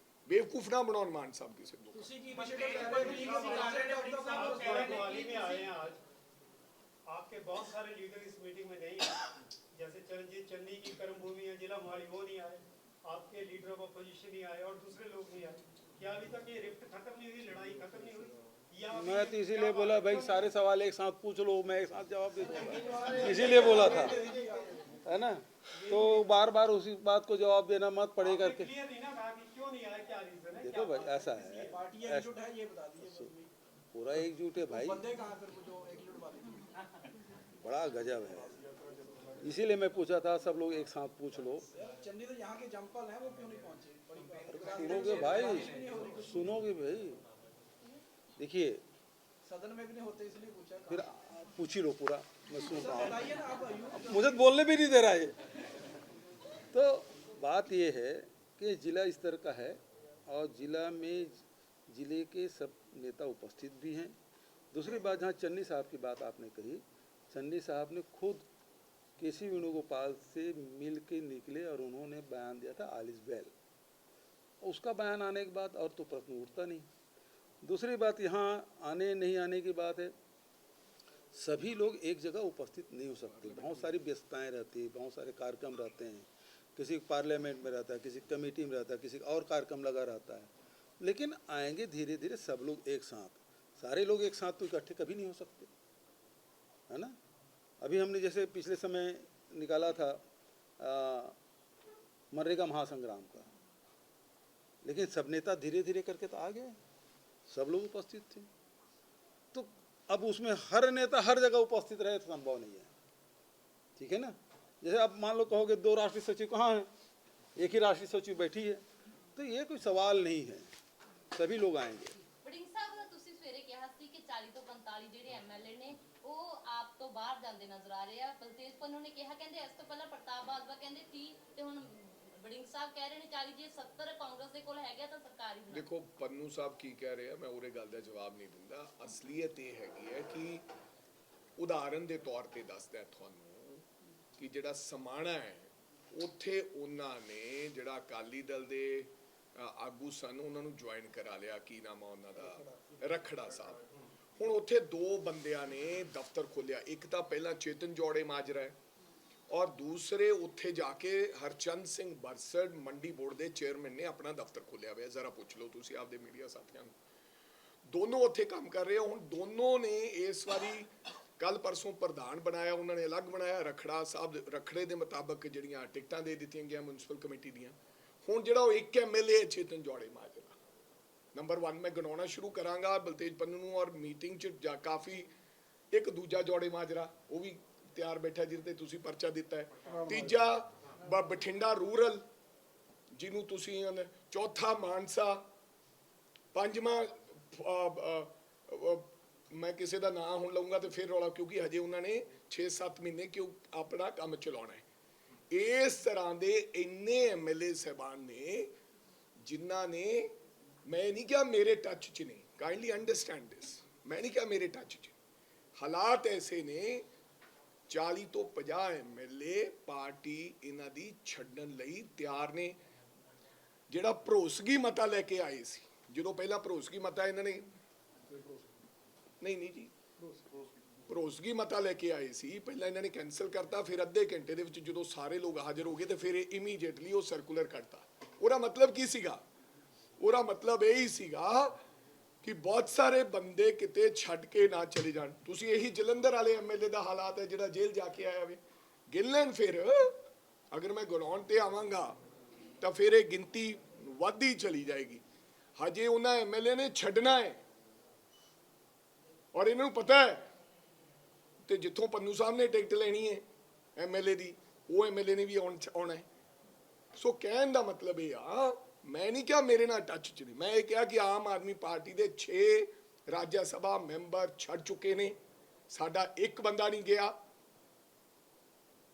बेवकूफ ना बनाओ मान साहब किसी को। मोहाली में आए हैं आज, आपके बहुत सारे लीडर इस मीटिंग में नहीं आए, जैसे चरणजीत चन्नी की कर्मभूमि है जिला मोहाली, वो नहीं आए, आपके लीडर ऑफ अपोजिशन नहीं आए और दूसरे लोग नहीं आए। क्या अभी तक ये रिफ्ट खत्म नहीं हुई, लड़ाई खत्म नहीं हुई? या मैं तो इसीलिए बोला भाई सारे सवाल एक साथ पूछ लो, मैं एक साथ जवाब दे दूंगा, इसीलिए बोला था, है ना। तो बार बार उसी बात को जवाब देना मत पड़े करके। क्लियर नहीं ना कहा कि क्यों नहीं आए, क्या रीजन है? देखो भाई ऐसा है, पूरा एकजुट है भाई, बड़ा गजब है। इसीलिए मैं पूछा था सब लोग एक साथ पूछ लो। चन्नी तो यहाँ के जंपल हैं, वो क्यों नहीं पहुंचे? सुनोगे भाई, सुनोगे भाई, देखिए सदन में भी नहीं होते इसलिए पूछा। फिर पूछ ही लो पूरा, मैं सुन रहा हूँ। बताइए ना आप। मुझे बोलने भी नहीं दे रहा है। तो बात ये है कि जिला इस तरह का है और जिला में जिले के सब नेता उपस्थित भी हैं। दूसरी बात, जहाँ चन्नी साहब की बात आपने कही, चन्नी साहब ने खुद केसी वेणुगोपाल से मिल के निकले और उन्होंने बयान दिया था ऑल इज वेल। उसका बयान आने के बाद और तो प्रश्न उठता नहीं। दूसरी बात, यहाँ आने नहीं आने की बात है, सभी लोग एक जगह उपस्थित नहीं हो सकते, बहुत सारी व्यस्तताएं रहती है, बहुत सारे कार्यक्रम रहते हैं, किसी पार्लियामेंट में रहता है, किसी कमेटी में रहता है, किसी और कार्यक्रम लगा रहता है, लेकिन आएंगे धीरे धीरे सब लोग एक साथ। सारे लोग एक साथ तो इकट्ठे कभी नहीं हो सकते, है ना। अभी हमने जैसे पिछले समय निकाला था मनरेगा महासंग्राम का, लेकिन सब नेता धीरे धीरे करके तो आ गए, सब लोग उपस्थित थे। तो अब उसमें हर नेता हर जगह उपस्थित रहे तो संभव नहीं है, ठीक है ना। जैसे आप मान लो कहोगे 2 राष्ट्रीय सचिव कहाँ हैं, एक ही राष्ट्रीय सचिव बैठी है, तो ये कोई सवाल नहीं है, सभी लोग आएंगे। ਵੜਿੰਗ ਸਾਹਿਬ ਤੁਸੀਂ ਸਵੇਰੇ ਕਿਹਾ ਸੀ ਕਿ 40 ਤੋਂ 45 ਜਿਹੜੇ ਐਮਐਲਏ ਨੇ ਉਹ ਆਪ ਤੋਂ ਬਾਹਰ ਜਾਂਦੇ ਨਜ਼ਰ ਆ ਰਹੇ ਆ। ਬਲਤੇਜ ਪੰਨੂ ਨੇ ਕਿਹਾ, ਕਹਿੰਦੇ ਇਸ ਤੋਂ ਪਹਿਲਾਂ ਪ੍ਰਤਾਪ ਬਾਜਵਾ ਕਹਿੰਦੇ 30 ਤੇ ਹੁਣ ਵੜਿੰਗ ਸਾਹਿਬ ਕਹਿ ਰਹੇ ਨੇ 40। ਜੇ 70 ਕਾਂਗਰਸ ਦੇ ਕੋਲ ਹੈਗਾ ਤਾਂ ਸਰਕਾਰ ਹੀ ਬਣਾ। ਦੇਖੋ ਪੰਨੂ ਸਾਹਿਬ ਕੀ ਕਹਿ ਰਹੇ ਆ, ਮੈਂ ਉਹਦੇ ਗੱਲ ਦਾ ਜਵਾਬ ਨਹੀਂ ਦਿੰਦਾ। ਅਸਲੀਅਤ ਇਹ ਹੈਗੀ ਹੈ ਕਿ ਉਦਾਹਰਨ ਦੇ ਤੌਰ ਤੇ ਦੱਸਦਾ ਤੁਹਾਨੂੰ ਕਿ ਜਿਹੜਾ ਸਮਾਣਾ ਹੈ ਉੱਥੇ ਉਹਨਾਂ ਨੇ ਜਿਹੜਾ ਅਕਾਲੀ ਦਲ ਦੇ ਆਗੂ ਸਨ ਉਹਨਾਂ ਨੂੰ ਜੁਆਇਨ ਕਰਾ ਲਿਆ, ਕੀ ਨਾਮ ਆ ਉਹਨਾਂ ਦਾ, ਰਖੜਾ ਸਾਹਿਬ। ਹੁਣ ਉੱਥੇ 2 ਬੰਦਿਆਂ ਨੇ ਦਫ਼ਤਰ ਖੋਲਿਆ, ਇੱਕ ਤਾਂ ਪਹਿਲਾਂ ਚੇਤਨ ਜੋੜੇ ਮਾਜਰਾ ਹੈ ਔਰ ਦੂਸਰੇ ਉੱਥੇ ਜਾ ਕੇ ਹਰਚੰਦ ਸਿੰਘ ਬਰਸੜ ਮੰਡੀ ਬੋਰਡ ਦੇ ਚੇਅਰਮੈਨ ਨੇ ਆਪਣਾ ਦਫ਼ਤਰ ਖੋਲਿਆ ਹੋਇਆ। ਜ਼ਰਾ ਪੁੱਛ ਲਓ ਤੁਸੀਂ ਆਪਦੇ ਮੀਡੀਆ ਸਾਥੀਆਂ ਨੂੰ, ਦੋਨੋਂ ਉੱਥੇ ਕੰਮ ਕਰ ਰਹੇ ਆ। ਹੁਣ ਦੋਨੋਂ ਨੇ ਇਸ ਵਾਰੀ ਕੱਲ ਪਰਸੋਂ ਪ੍ਰਧਾਨ ਬਣਾਇਆ, ਉਹਨਾਂ ਨੇ ਅਲੱਗ ਬਣਾਇਆ। ਰਖੜਾ ਸਾਹਿਬ ਰਖੜੇ ਦੇ ਮੁਤਾਬਕ ਜਿਹੜੀਆਂ ਟਿਕਟਾਂ ਦੇ ਦਿੱਤੀਆਂ ਗਈਆਂ ਮਿਊਨਿਸਪਲ ਕਮੇਟੀ ਦੀਆਂ। ਹੁਣ ਜਿਹੜਾ ਉਹ ਇੱਕ ਐਮਐਲਏ ਚੇਤਨ ਜੋੜੇ ਮਾਜਰਾ, ਨੰਬਰ 1 ਮੈਂ ਗਣਾਉਣਾ ਸ਼ੁਰੂ ਕਰਾਂਗਾ ਬਲਤੇਜ ਪੰਨੂ ਨੂੰ, ਔਰ ਮੀਟਿੰਗ 'ਚ ਜਾ ਕਾਫੀ ਇੱਕ ਦੂਜਾ ਜੋੜੇ ਮਾਜਰਾ ਉਹ ਵੀ ਤਿਆਰ ਬੈਠਾ ਜਿਹਦੇ ਤੇ ਤੁਸੀਂ ਪਰਚਾ ਦਿੱਤਾ ਹੈ। ਤੀਜਾ ਬਠਿੰਡਾ ਰੂਰਲ ਜਿਹਨੂੰ ਤੁਸੀਂ, ਚੌਥਾ ਮਾਨਸਾ, ਪੰਜਵਾਂ ਮੈਂ ਕਿਸੇ ਦਾ ਨਾਂ ਹੁਣ ਲਊਂਗਾ ਤੇ ਫਿਰ ਰੌਲਾ, ਕਿਉਂਕਿ ਹਜੇ ਉਹਨਾਂ ਨੇ 6-7 ਮਹੀਨੇ ਕਿਉਂ ਆਪਣਾ ਕੰਮ ਚਲਾਉਣਾ ਹੈ। ਇਸ ਤਰ੍ਹਾਂ ਦੇ ਇੰਨੇ ਐਮਐਲਏ ਸਾਹਿਬਾਨ ਨੇ ਜਿਨ੍ਹਾਂ ਨੇ, ਮੈਂ ਨਹੀਂ ਕਿਹਾ ਮੇਰੇ ਟੱਚ 'ਚ ਨਹੀਂ, ਕਾਈਂਡਲੀ ਅੰਡਰਸਟੈਂਡ ਦਿਸ, ਮੈਂ ਨਹੀਂ ਕਿਹਾ ਮੇਰੇ ਟੱਚ 'ਚ, ਹਾਲਾਤ ਐਸੇ ਨੇ 40 ਤੋਂ 50 ਐਮਐਲਏ ਪਾਰਟੀ ਇਹਨਾਂ ਦੀ ਛੱਡਣ ਲਈ ਤਿਆਰ ਨੇ। ਜਿਹੜਾ ਭਰੋਸਗੀ ਮਤਾ ਲੈ ਕੇ ਆਏ ਸੀ, ਜਦੋਂ ਪਹਿਲਾਂ ਭਰੋਸਗੀ ਮਤਾ ਇਹਨਾਂ ਨੇ ਨਹੀਂ ਜੀ ਭਰੋਸਗੀ ਮਤਾ ਲੈ ਕੇ ਆਏ ਸੀ, ਪਹਿਲਾਂ ਇਹਨਾਂ ਨੇ ਕੈਂਸਲ ਕਰਤਾ, ਫਿਰ ਅੱਧੇ ਘੰਟੇ ਦੇ ਵਿੱਚ ਜਦੋਂ ਸਾਰੇ ਲੋਕ ਹਾਜ਼ਰ ਹੋ ਗਏ ਤੇ ਫਿਰ ਇਮੀਡੀਏਟਲੀ ਉਹ ਸਰਕੂਲਰ ਕੱਢਤਾ। ਉਹਦਾ ਮਤਲਬ ਕੀ ਸੀਗਾ? ਉਹਦਾ ਮਤਲਬ ਇਹ ਹੀ ਸੀਗਾ ਕਿ ਬਹੁਤ ਸਾਰੇ ਬੰਦੇ ਕਿਤੇ ਛੱਡ ਕੇ ਨਾ ਚਲੇ ਜਾਣ। ਤੁਸੀਂ ਇਹੀ ਜਲੰਧਰ ਵਾਲੇ ਐਮਐਲਏ ਦਾ ਹਾਲਾਤ ਹੈ ਜਿਹੜਾ ਜੇਲ੍ਹ ਜਾ ਕੇ ਆਇਆ ਵੇ, ਗਿਣਨ। ਫਿਰ ਅਗਰ ਮੈਂ ਗਣਾਉਣ ਤੇ ਆਵਾਂਗਾ ਤਾਂ ਫਿਰ ਇਹ ਗਿਣਤੀ ਵੱਧਦੀ ਚਲੀ ਜਾਏਗੀ। ਹਜੇ ਉਹਨਾਂ ਐਮਐਲਏ ਨੇ ਛੱਡਣਾ ਹੈ ਔਰ ਇਹਨਾਂ ਨੂੰ ਪਤਾ ਹੈ। ਤੇ ਜਿੱਥੋਂ ਪੰਨੂ ਸਾਹਿਬ ਨੇ ਟਿਕਟ ਲੈਣੀ ਹੈ ਐਮਐਲਏ ਦੀ, ਉਹ ਐਮਐਲਏ ਨੇ ਵੀ ਆਉਣਾ ਹੈ। ਸੋ ਕਹਿਣ ਦਾ ਮਤਲਬ ਇਹ ਆ, ਮੈਂ ਨਹੀਂ ਕਿਹਾ ਮੇਰੇ ਨਾਲ ਟੱਚ 'ਚ ਨਹੀਂ, ਮੈਂ ਇਹ ਕਿਹਾ ਕਿ ਆਮ ਆਦਮੀ ਪਾਰਟੀ ਦੇ 6 ਰਾਜ ਸਭਾ ਮੈਂਬਰ ਛੱਡ ਚੁੱਕੇ ਨੇ, ਸਾਡਾ ਇੱਕ ਬੰਦਾ ਨਹੀਂ ਗਿਆ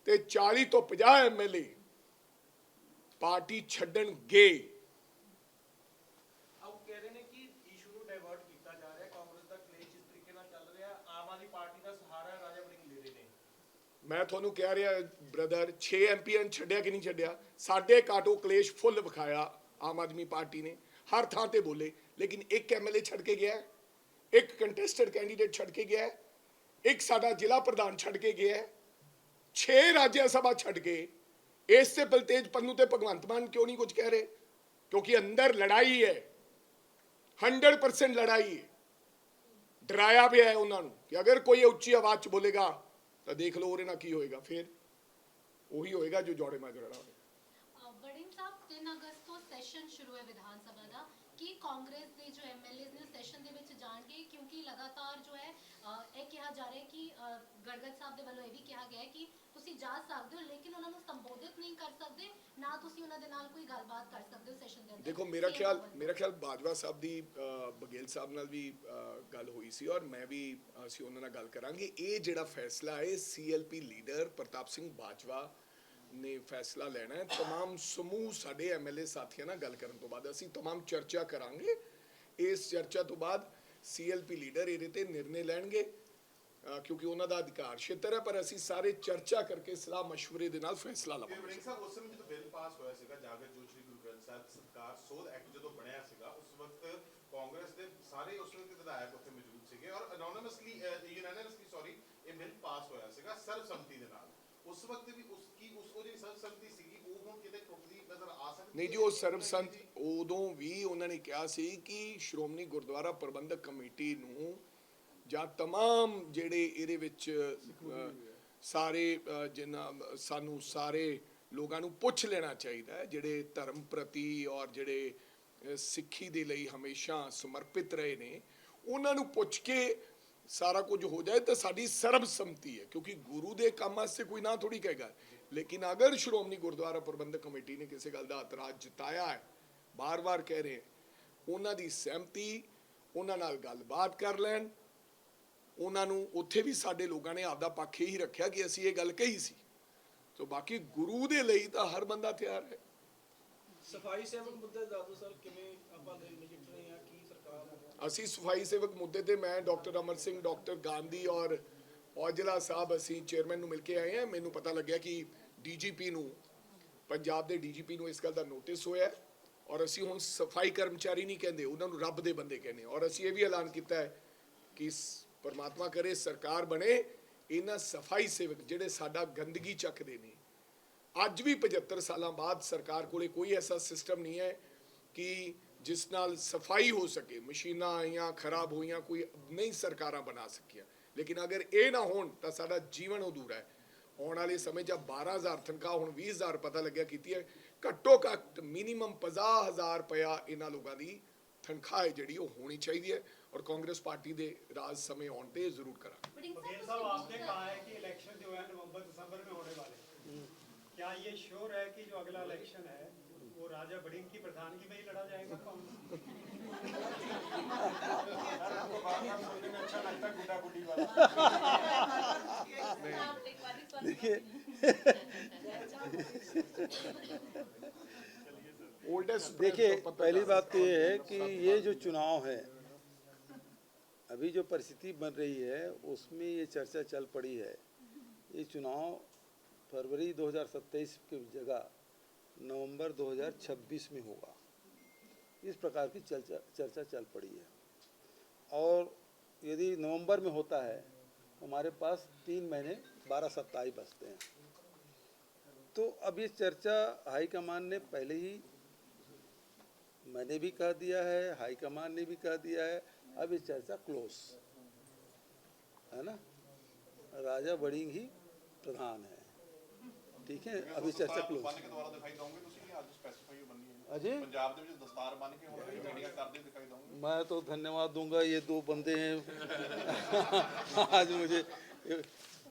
ਤੇ 40 ਤੋਂ 50 ਐਮਐਲਏ ਪਾਰਟੀ ਛੱਡਣਗੇ। अब कह रहे हैं कि इशू ਨੂੰ ਡਾਇਵਰਟ ਕੀਤਾ ਜਾ ਰਿਹਾ, ਕਾਂਗਰਸ ਦਾ ਕਲੇਸ਼ ਇਸ ਤਰੀਕੇ ਨਾਲ ਚੱਲ ਰਿਹਾ, ਆਮ ਆਦਮੀ ਪਾਰਟੀ ਦਾ ਸਹਾਰਾ ਰਾਜਾ ਵੜਿੰਗ ਲੈ ਰਹੇ ਨੇ। ਮੈਂ ਤੁਹਾਨੂੰ ਕਹਿ ਰਿਹਾ ਬ੍ਰਦਰ, 6 ਐਮਪੀਆਂ ਛੱਡਿਆ ਕਿ ਨਹੀਂ ਛੱਡਿਆ? ਸਾਡੇ ਕਾਟੋ ਕਲੇਸ਼ ਫੁੱਲ ਵਿਖਾਇਆ ਆਮ ਆਦਮੀ ਪਾਰਟੀ ਨੇ, ਹਰ ਥਾਂ ਤੇ ਬੋਲੇ, ਲੇਕਿਨ ਇੱਕ ਐਮਐਲਏ ਛੱਡ ਕੇ ਗਿਆ, ਇੱਕ ਕੰਟੈਸਟਡ ਕੈਂਡੀਡੇਟ ਛੱਡ ਕੇ ਗਿਆ, ਇੱਕ ਸਾਡਾ ਜ਼ਿਲ੍ਹਾ ਪ੍ਰਧਾਨ ਛੱਡ ਕੇ ਗਿਆ, 6 ਰਾਜ ਸਭਾ ਛੱਡ ਕੇ। ਇਸ ਤੇ ਬਲਤੇਜ ਪੰਨੂ ਤੇ ਭਗਵੰਤ ਮਾਨ ਕਿਉਂ ਨਹੀਂ ਕੁਝ ਕਹਿ ਰਹੇ? ਕਿਉਂਕਿ ਅੰਦਰ ਲੜਾਈ ਹੈ, 100% ਲੜਾਈ ਹੈ। ਡਰਾਇਆ ਪਿਆ ਹੈ ਉਹਨਾਂ ਨੂੰ ਕਿ ਅਗਰ ਕੋਈ ਉੱਚੀ ਆਵਾਜ਼ 'ਚ ਬੋਲੇਗਾ ਤਾਂ ਦੇਖ ਲਓ ਉਹਦੇ ਨਾਲ ਕੀ ਹੋਏਗਾ, ਫਿਰ ਉਹੀ ਹੋਏਗਾ ਜੋ ਜੋੜੇ ਮਾਜਰਾ ਹੋਵੇ। ਵੜਿੰਗ ਸਾਹਿਬ 3 ਅਗਸਤ ਤੋਂ ਸੈਸ਼ਨ ਸ਼ੁਰੂ ਹੈ ਵਿਧਾਨ ਸਭਾ ਦਾ, ਕੀ ਕਾਂਗਰਸ ਦੇ ਜੋ ਐਮਐਲਏਜ਼ ਨੇ ਸੈਸ਼ਨ ਦੇ ਵਿੱਚ ਜਾਣਗੇ? ਕਿਉਂਕਿ ਲਗਾਤਾਰ ਜੋ ਹੈ ਇਹ ਕਿਹਾ ਜਾ ਰਿਹਾ ਹੈ ਕਿ ਗੜਗੜ ਸਾਹਿਬ ਦੇ ਵੱਲੋਂ ਇਹ ਵੀ ਕਿਹਾ ਗਿਆ ਹੈ ਕਿ ਤੁਸੀਂ ਜਾ ਸਕਦੇ ਹੋ ਲੇਕਿਨ ਉਹਨਾਂ ਨੂੰ ਸੰਬੋਧਿਤ ਨਹੀਂ ਕਰ ਸਕਦੇ, ਨਾ ਤੁਸੀਂ ਉਹਨਾਂ ਦੇ ਨਾਲ ਕੋਈ ਗੱਲਬਾਤ ਕਰ ਸਕਦੇ ਹੋ ਸੈਸ਼ਨ ਦੇ ਅੰਦਰ। ਦੇਖੋ ਮੇਰਾ ਖਿਆਲ ਬਾਜਵਾ ਸਾਹਿਬ ਦੀ ਬਗੇਲ ਸਾਹਿਬ ਨਾਲ ਵੀ ਗੱਲ ਹੋਈ ਸੀ ਔਰ ਮੈਂ ਵੀ ਅਸੀਂ ਉਹਨਾਂ ਨਾਲ ਗੱਲ ਕਰਾਂਗੇ। ਇਹ ਜਿਹੜਾ ਫੈਸਲਾ ਹੈ ਸੀਐਲਪੀ ਲੀਡਰ ਪ੍ਰਤਾਪ ਸਿੰਘ ਬਾਜਵਾ ਨੇ ਫੈਸਲਾ ਲੈਣਾ ਹੈ। तमाम ਸਮੂਹ ਸਾਡੇ ਐਮਐਲਏ ਸਾਥੀਆਂ ਨਾਲ ਗੱਲ ਕਰਨ ਤੋਂ ਬਾਅਦ ਅਸੀਂ तमाम ਚਰਚਾ ਕਰਾਂਗੇ। ਇਸ ਚਰਚਾ ਤੋਂ ਬਾਅਦ ਸੀਐਲਪੀ ਲੀਡਰ ਇਹਦੇ ਤੇ ਨਿਰਣੇ ਲੈਣਗੇ ਕਿਉਂਕਿ ਉਹਨਾਂ ਦਾ ਅਧਿਕਾਰ ਖੇਤਰ ਹੈ, ਪਰ ਅਸੀਂ ਸਾਰੇ ਚਰਚਾ ਕਰਕੇ ਸਲਾਹ ਮਸ਼ਵਰੇ ਦੇ ਨਾਲ ਫੈਸਲਾ ਲਵਾਂਗੇ। ਵੜਿੰਗ ਸਾਹਿਬ, ਉਸ ਸਮੇਂ ਜਦੋਂ ਬਿੱਲ ਪਾਸ ਹੋਇਆ ਸੀਗਾ ਜਾਗਰ ਜੋ ਸ਼੍ਰੀ ਗੁਰੂ ਗ੍ਰੰਥ ਸਾਹਿਬ ਸਤਿਕਾਰ ਸੋਧ ਐਕਟ ਜਦੋਂ ਬਣਿਆ ਸੀਗਾ, ਉਸ ਵਕਤ ਕਾਂਗਰਸ ਦੇ ਸਾਰੇ ਉਸ ਵਕਤ ਵਿਧਾਇਕ ਉੱਥੇ ਮੌਜੂਦ ਸੀਗੇ ਔਰ ਅਨੋਨਿਮਸਲੀ ਯੂਨੈਨਿਮਸਲੀ ਇਹ ਬਿੱਲ ਪਾਸ ਹੋਇਆ ਸੀਗਾ ਸਰਬਸੰਮਤੀ ਦੇ ਨਾਲ। ਉਸ ਵਕਤ ਵੀ ਉਹ ਜਿਹੜੀ ਸਰਬਸੰਮਤੀ ਸੀਗੀ ਉਹ ਹੁਣ ਕਿਤੇ ਟੁੱਟਦੀ ਨਜ਼ਰ ਆ ਸਕਦੀ? ਨਹੀਂ ਜੀ, ਉਹ ਸਰਬਸੰਮਤ ਉਦੋਂ ਵੀ ਉਹਨਾਂ ਨੇ ਕਿਹਾ ਸੀ ਕਿ ਸ਼੍ਰੋਮਣੀ ਗੁਰਦੁਆਰਾ ਪ੍ਰਬੰਧਕ ਕਮੇਟੀ ਨੂੰ ਜਾਂ तमाम ਜਿਹੜੇ ਇਹਦੇ ਵਿੱਚ ਸਾਰੇ ਜਿਨ੍ਹਾਂ ਸਾਨੂੰ ਸਾਰੇ ਲੋਕਾਂ ਨੂੰ ਪੁੱਛ ਲੈਣਾ ਚਾਹੀਦਾ ਹੈ, ਜਿਹੜੇ ਧਰਮ ਪ੍ਰਤੀ ਔਰ ਜਿਹੜੇ ਸਿੱਖੀ ਦੇ ਲਈ ਹਮੇਸ਼ਾ ਸਮਰਪਿਤ ਰਹੇ ਨੇ, ਉਹਨਾਂ ਨੂੰ ਪੁੱਛ ਕੇ ਸਾਰਾ ਕੁਝ ਹੋ ਜਾਏ ਤਾਂ ਸਾਡੀ ਸਰਬਸੰਮਤੀ ਹੈ। ਕਿਉਂਕਿ ਗੁਰੂ ਦੇ ਕੰਮ ਵਾਸਤੇ ਕੋਈ ਨਾ ਥੋੜੀ ਕਹੇਗਾ, ਲੇਕਿਨ ਅਗਰ ਸ਼੍ਰੋਮਣੀ ਗੁਰਦੁਆਰਾ ਪ੍ਰਬੰਧਕ ਕਮੇਟੀ ਨੇ ਕਿਸੇ ਗੱਲ ਦਾ ਇਤਰਾਜ਼ ਜਤਾਇਆ ਹੈ, ਬਾਰ-ਬਾਰ ਕਹਿ ਰਹੇ, ਉਹਨਾਂ ਦੀ ਸਹਿਮਤੀ, ਉਹਨਾਂ ਨਾਲ ਗੱਲਬਾਤ ਕਰ ਲੈਣ। ਉਹਨਾਂ ਨੂੰ ਉੱਥੇ ਵੀ ਸਾਡੇ ਲੋਕਾਂ ਨੇ ਆਪਦਾ ਪੱਖ ਹੀ ਰੱਖਿਆ ਕਿ ਅਸੀਂ ਇਹ ਗੱਲ ਕਹੀ ਸੀ। ਸੋ ਬਾਕੀ ਗੁਰੂ ਦੇ ਲਈ ਤਾਂ ਹਰ ਬੰਦਾ ਤਿਆਰ ਹੈ। ਸਫਾਈ ਸੇਵਕ ਮੁੱਦੇ ਦੱਸ ਦਿਓ ਸਰ, ਕਿਵੇਂ ਆਪਾਂ ਦੇ ਨਜਿੱਠ ਰਹੇ ਹਾਂ, ਕੀ ਸਰਕਾਰ? ਅਸੀਂ ਸਫਾਈ ਸੇਵਕ ਮੁੱਦੇ ਤੇ ਮੈਂ ਡਾਕਟਰ ਅਮਰ ਸਿੰਘ, ਡਾਕਟਰ ਗਾਂਧੀ ਔਰ ਔਜਲਾ ਸਾਹਿਬ ਅਸੀਂ ਚੇਅਰਮੈਨ ਨੂੰ ਮਿਲ ਕੇ ਆਏ ਹਾਂ। ਮੈਨੂੰ ਪਤਾ ਲੱਗਿਆ ਕਿ ਡੀਜੀਪੀ ਨੂੰ, ਪੰਜਾਬ ਦੇ ਡੀਜੀਪੀ ਨੂੰ ਇਸ ਗੱਲ ਦਾ ਨੋਟਿਸ ਹੋਇਆ ਔਰ ਅਸੀਂ ਹੁਣ ਸਫਾਈ ਕਰਮਚਾਰੀ ਨਹੀਂ ਕਹਿੰਦੇ, ਉਹਨਾਂ ਨੂੰ ਰੱਬ ਦੇ ਬੰਦੇ ਕਹਿੰਦੇ। ਔਰ ਅਸੀਂ ਇਹ ਵੀ ਐਲਾਨ ਕੀਤਾ ਹੈ ਕਿ ਪਰਮਾਤਮਾ ਕਰੇ ਸਰਕਾਰ ਬਣੇ, ਇਹਨਾਂ ਸਫਾਈ ਸੇਵਕ ਜਿਹੜੇ ਸਾਡਾ ਗੰਦਗੀ ਚੱਕਦੇ ਨੇ, ਅੱਜ ਵੀ 75 ਸਾਲਾਂ ਬਾਅਦ ਸਰਕਾਰ ਕੋਲੇ ਕੋਈ ਐਸਾ ਸਿਸਟਮ ਨਹੀਂ ਹੈ ਕਿ ਜਿਸ ਨਾਲ ਸਫਾਈ ਹੋ ਸਕੇ। ਮਸ਼ੀਨਾਂ ਆਈਆਂ, ਖਰਾਬ ਹੋਈਆਂ, ਕੋਈ ਨਹੀਂ ਸਰਕਾਰਾਂ ਬਣਾ ਸਕੀਆਂ, ਲੇਕਿਨ ਅਗਰ ਇਹ ਨਾ ਹੋਣ ਤਾਂ ਸਾਡਾ ਜੀਵਨ ਅਧੂਰਾ ਹੈ। ਆਉਣ ਵਾਲੇ ਸਮੇਂ 'ਚ 12,000 ਤਨਖਾਹ ਹੁਣ 20,000 ਪਤਾ ਲੱਗਿਆ ਕੀਤੀ ਹੈ, ਘੱਟੋ ਘੱਟ ਮਿਨੀਮਮ 50,000 ਰੁਪਇਆ ਇਹਨਾਂ ਲੋਕਾਂ ਦੀ ਤਨਖਾਹ ਹੈ ਜਿਹੜੀ ਉਹ ਹੋਣੀ ਚਾਹੀਦੀ ਹੈ और कांग्रेस पार्टी दे राज समय आने पे जरूर करा। बघेल साहब, आपने कहा है कि इलेक्शन जो है नवंबर दिसंबर में होने वाले, क्या ये श्योर है कि जो अगला इलेक्शन है वो राजा वड़िंग की प्रधानगी में ही लड़ा जाएगा? देखिए, पहली बात तो ये है कि ये जो चुनाव है, अभी जो परिस्थिति बन रही है उसमें ये चर्चा चल पड़ी है, ये चुनाव फरवरी 2027 की जगह नवंबर 2026 में होगा, इस प्रकार की चर्चा चल पड़ी है। और यदि नवंबर में होता है हमारे पास 3 महीने 12 सप्ताह ही बचते हैं। तो अब ये चर्चा हाईकमान ने पहले ही, मैंने भी कह दिया है, हाईकमान ने भी कह दिया है, अब ये चर्चा क्लोज है ना, राजा वड़िंग ही प्रधान है, ठीक है। अभी चर्चा क्लोज। अजी मैं तो धन्यवाद दूंगा, ये 2 बंदे हैं आज मुझे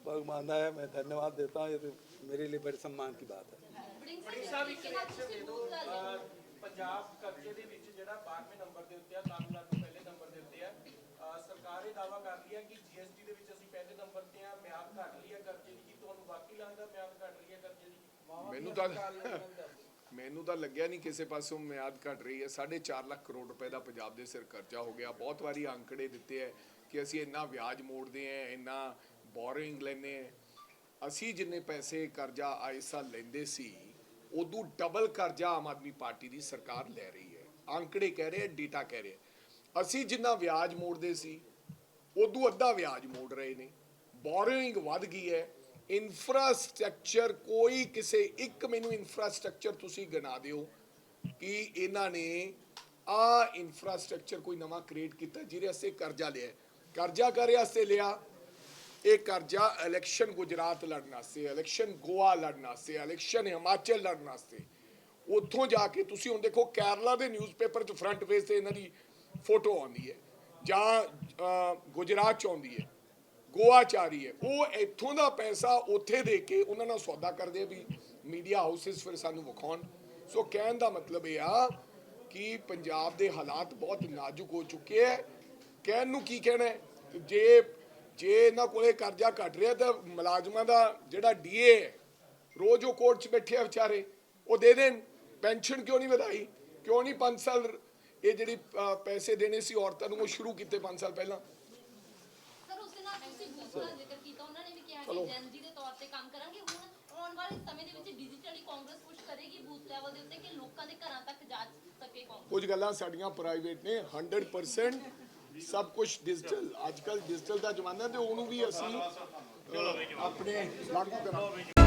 पग बांधा है, मैं धन्यवाद देता हूँ। ये मेरे लिए बड़े सम्मान की बात है। ਬੜੀ ਸਾਹਿਬ ਇੱਕ ਰਿਐਕਸ਼ਨ ਦੇ ਦਿਓ ਪੰਜਾਬ ਕਬਜ਼ੇ ਦੇ ਵਿੱਚ ਜਿਹੜਾ 12ਵੇਂ ਨੰਬਰ ਦੇ ਉੱਤੇ ਆ, ਤਾਮਿਲਨਾਡੂ ਪਹਿਲੇ ਨੰਬਰ ਦੇ ਉੱਤੇ ਆ। ਸਰਕਾਰ ਇਹ ਦਾਅਵਾ ਕਰ ਰਹੀ ਹੈ ਕਿ ਜੀਐਸਟੀ ਦੇ ਵਿੱਚ ਅਸੀਂ ਪਹਿਲੇ ਨੰਬਰ ਤੇ ਆ, ਮਿਆਦ ਘੱਟ ਰਹੀ ਹੈ ਕਰਜ਼ੇ ਦੀ। ਕੀ ਤੁਹਾਨੂੰ ਵਾਕਈ ਲੱਗਦਾ ਮਿਆਦ ਘੱਟ ਰਹੀ ਹੈ ਕਰਜ਼ੇ ਦੀ? ਮੈਨੂੰ ਤਾਂ ਲੱਗਿਆ ਨਹੀਂ ਕਿਸੇ ਪਾਸੋਂ ਮਿਆਦ ਘਟ ਰਹੀ ਹੈ। 4.5 ਲੱਖ ਕਰੋੜ ਰੁਪਏ ਦਾ ਪੰਜਾਬ ਦੇ ਸਿਰ ਕਰਜ਼ਾ ਹੋ ਗਿਆ। ਬਹੁਤ ਵਾਰੀ ਅੰਕੜੇ ਦਿੱਤੇ ਹੈ ਕਿ ਅਸੀਂ ਇੰਨਾ ਵਿਆਜ ਮੋੜਦੇ ਹਾਂ, ਇੰਨਾ ਬੋਰਿੰਗ ਲੈਂਦੇ ਹਾਂ। ਅਸੀਂ ਜਿੰਨੇ ਪੈਸੇ ਕਰਜ਼ਾ ਆਏ ਸਾਲ ਲੈਂਦੇ ਸੀ ਉਦੋਂ ਡਬਲ ਕਰਜ਼ਾ ਆਮ ਆਦਮੀ ਪਾਰਟੀ ਦੀ ਸਰਕਾਰ ਲੈ ਰਹੀ ਹੈ। ਅੰਕੜੇ ਕਹਿ ਰਹੇ, ਡੇਟਾ ਕਹਿ ਰਿਹਾ। ਅਸੀਂ ਜਿੰਨਾ ਵਿਆਜ ਮੋੜਦੇ ਸੀ ਉਦੋਂ ਅੱਧਾ ਵਿਆਜ ਮੋੜ ਰਹੇ ਨੇ। ਬੋਰਿੰਗ ਵੱਧ ਗਈ ਹੈ। ਇਨਫਰਾਸਟ੍ਰਕਚਰ ਕੋਈ ਕਿਸੇ ਇੱਕ ਮੈਨੂੰ ਇਨਫਰਾਸਟ੍ਰਕਚਰ ਤੁਸੀਂ ਗਿਣਾ ਦਿਓ ਕਿ ਇਹਨਾਂ ਨੇ ਆ ਇਨਫਰਾਸਟ੍ਰਕਚਰ ਕੋਈ ਨਵਾਂ ਕ੍ਰੀਏਟ ਕੀਤਾ ਜਿਹਦੇ ਵਾਸਤੇ ਕਰਜ਼ਾ ਲਿਆ। ਕਰਜ਼ਾ ਕਰੇ ਵਾਸਤੇ ਲਿਆ। ਇਹ ਕਰਜ਼ਾ ਇਲੈਕਸ਼ਨ ਗੁਜਰਾਤ ਲੜਨ ਵਾਸਤੇ, ਇਲੈਕਸ਼ਨ ਗੋਆ ਲੜਨ ਵਾਸਤੇ, ਇਲੈਕਸ਼ਨ ਹਿਮਾਚਲ ਲੜਨ ਵਾਸਤੇ। ਉੱਥੋਂ ਜਾ ਕੇ ਤੁਸੀਂ ਹੁਣ ਦੇਖੋ ਕੇਰਲਾ ਦੇ ਨਿਊਜ਼ਪੇਪਰ 'ਚ ਫਰੰਟ ਪੇਜ ਤੇ ਇਹਨਾਂ ਦੀ ਫੋਟੋ ਆਉਂਦੀ ਹੈ, ਜਾਂ ਗੁਜਰਾਤ 'ਚ ਆਉਂਦੀ ਹੈ, ਗੋਆ 'ਚ ਆ ਰਹੀ ਹੈ। ਉਹ ਇੱਥੋਂ ਦਾ ਪੈਸਾ ਉੱਥੇ ਦੇ ਕੇ ਉਹਨਾਂ ਨਾਲ ਸੌਦਾ ਕਰਦੇ ਵੀ ਮੀਡੀਆ ਹਾਊਸਿਸ ਫਿਰ ਸਾਨੂੰ ਵਿਖਾਉਣ। ਸੋ ਕਹਿਣ ਦਾ ਮਤਲਬ ਇਹ ਆ ਕਿ ਪੰਜਾਬ ਦੇ ਹਾਲਾਤ ਬਹੁਤ ਨਾਜ਼ੁਕ ਹੋ ਚੁੱਕੇ ਹੈ। ਕਹਿਣ ਨੂੰ ਕੀ ਕਹਿਣਾ ਹੈ? ਜੇ ਇਹਨਾਂ ਕੋਲੇ ਕਰਜ਼ਾ ਘਟ ਰਿਹਾ ਤਾਂ ਮੁਲਾਜ਼ਮਾਂ ਦਾ ਜਿਹੜਾ ਡੀਏ ਹੈ, ਰੋਜ਼ ਉਹ ਕੋਰਟ 'ਚ ਬੈਠੇ ਆ ਵਿਚਾਰੇ, ਉਹ ਦੇ ਦੇਣ। ਪੈਨਸ਼ਨ ਕਿਉਂ ਨਹੀਂ ਵਧਾਈ? ਕਿਉਂ ਨਹੀਂ 5 ਸਾਲ ਇਹ ਜਿਹੜੀ ਪੈਸੇ ਦੇਣੇ ਸੀ ਔਰਤਾਂ ਨੂੰ ਉਹ ਸ਼ੁਰੂ ਕੀਤੇ 5 ਸਾਲ ਪਹਿਲਾਂ? ਸਰ ਉਸ ਦੇ ਨਾਲ ਤੁਸੀਂ ਬੂਥ ਦਾ ਜ਼ਿਕਰ ਕੀਤਾ, ਉਹਨਾਂ ਨੇ ਵੀ ਕਿਹਾ ਕਿ ਜਨਜੀ ਦੇ ਤੌਰ ਤੇ ਕੰਮ ਕਰਾਂਗੇ। ਹੁਣ ਆਉਣ ਵਾਲੇ ਸਮੇਂ ਦੇ ਵਿੱਚ ਡਿਜੀਟਲੀ ਕਾਂਗਰਸ ਪੁਸ਼ ਕਰੇਗੀ ਬੂਥ ਲੈਵਲ ਦੇ ਉੱਤੇ ਕਿ ਲੋਕਾਂ ਦੇ ਘਰਾਂ ਤੱਕ ਜਾ ਸਕੇ ਕਾਂਗਰਸ। ਕੁਝ ਗੱਲਾਂ ਸਾਡੀਆਂ ਪ੍ਰਾਈਵੇਟ ਨੇ, 100% ਸਭ ਕੁਝ ਡਿਜੀਟਲ। ਅੱਜ ਕੱਲ੍ਹ ਡਿਜੀਟਲ ਦਾ ਜ਼ਮਾਨਾ ਤੇ ਉਹਨੂੰ ਵੀ ਅਸੀਂ ਆਪਣੇ ਲਾਗੂ ਕਰਾਂਗੇ।